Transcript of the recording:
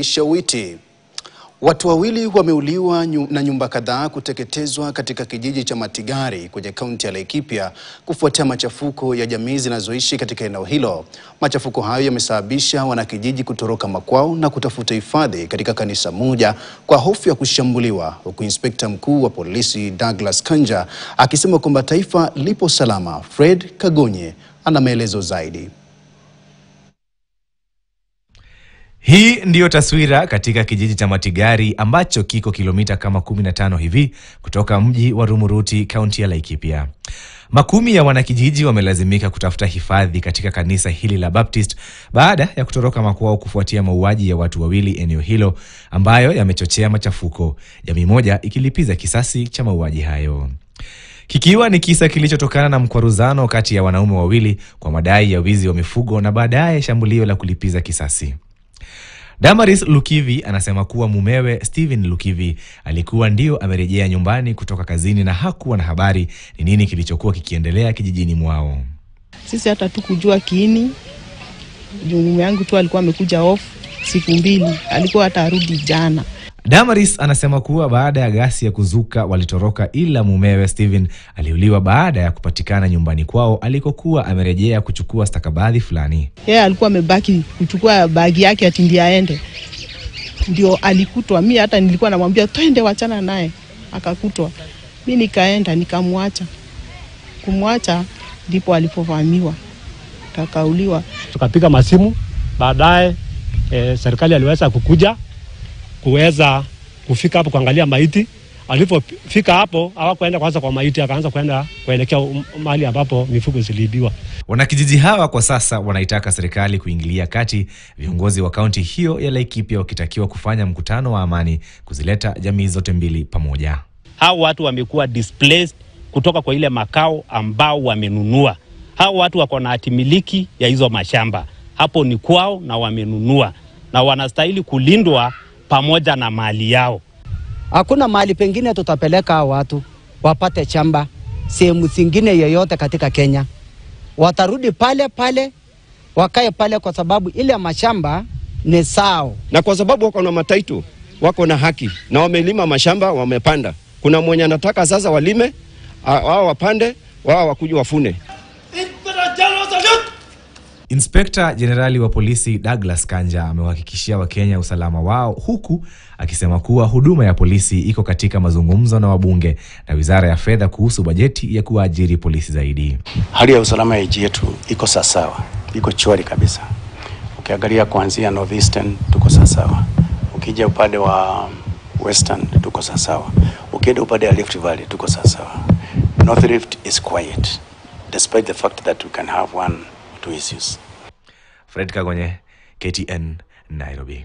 Shawiti. Watu wawili wameuliwa na nyumba kadhaa kuteketezwa katika kijiji cha Matigari kwenye kaunti ya Laikipia kufuatia machafuko ya jamii zinazoishi katika eneo hilo. Machafuko hayo yamesababisha wanakijiji kutoroka makwao na kutafuta hifadhi katika kanisa moja kwa hofu ya kushambuliwa, huku Inspekta Mkuu wa Polisi Douglas Kanja akisema kwamba taifa lipo salama. Fred Kagonye ana maelezo zaidi. Hii ndiyo taswira katika kijiji cha Matigari ambacho kiko kilomita kama 15 hivi kutoka mji wa Rumuruti, kaunti ya Laikipia. Makumi ya wanakijiji wamelazimika kutafuta hifadhi katika kanisa hili la Baptist baada ya kutoroka makwao kufuatia mauaji ya watu wawili eneo hilo ambayo yamechochea machafuko, jamii moja ikilipiza kisasi cha mauaji hayo. Kikiwa ni kisa kilichotokana na mkwaruzano kati ya wanaume wawili kwa madai ya wizi wa mifugo na baadaye shambulio la kulipiza kisasi. Damaris Lukivi anasema kuwa mumewe Steven Lukivi alikuwa ndio amerejea nyumbani kutoka kazini na hakuwa na habari ni nini kilichokuwa kikiendelea kijijini mwao. Sisi hata tukujua kiini, mume wangu tu alikuwa amekuja off siku 2, alikuwa hata arudi jana. Damaris anasema kuwa baada ya ghasia ya kuzuka walitoroka, ila mumewe Steven aliuliwa baada ya kupatikana nyumbani kwao alikokuwa amerejea kuchukua stakabadhi fulani. Yeye alikuwa amebaki kuchukua bagi yake ati ndiye aende. Ndio alikutwa. Mimi hata nilikuwa namwambia twende, wachana naye. Akakutwa. Mimi nikaenda nikamwacha. Kumwacha ndipo alipovamiwa. Kakauliwa. Tukapiga masimu, baadaye serikali aliweza kuweza kufika hapo kuangalia maiti. Alipofika hapo hawakuenda kwanza kwa maiti, akaanza kwenda kuelekea mahali ambapo mifugo ziliibiwa. Wanakijiji hawa kwa sasa wanaitaka serikali kuingilia kati, viongozi wa kaunti hiyo ya Laikipia wakitakiwa kufanya mkutano wa amani kuzileta jamii zote mbili pamoja. Hao watu wamekuwa displaced kutoka kwa ile makao ambao wamenunua. Hao watu wako na hatimiliki ya hizo mashamba. Hapo ni kwao na wamenunua na wanastahili kulindwa pamoja na mali yao. Hakuna mahali pengine tutapeleka watu wapate chamba sehemu zingine yoyote katika Kenya. Watarudi pale pale, wakae pale kwa sababu ile mashamba ni sao. Na kwa sababu wako na mataito, wako na haki na wamelima mashamba, wamepanda. Kuna mwenye anataka sasa walime, wao wapande, wao wakuja wafune. Inspekta Jenerali wa Polisi Douglas Kanja amewahakikishia Wakenya usalama wao, huku akisema kuwa huduma ya polisi iko katika mazungumzo na wabunge na Wizara ya Fedha kuhusu bajeti ya kuajiri polisi zaidi. Hali ya usalama ya nchi yetu iko sawa, iko shwari kabisa. Ukiangalia kuanzia Northeastern tuko sawa. Ukija upande wa Western tuko sawa. Ukienda upande wa Rift Valley tuko sawa. North Rift is quiet despite the fact that we can have 1 or 2 issues. Fred Kagonye, KTN, Nairobi.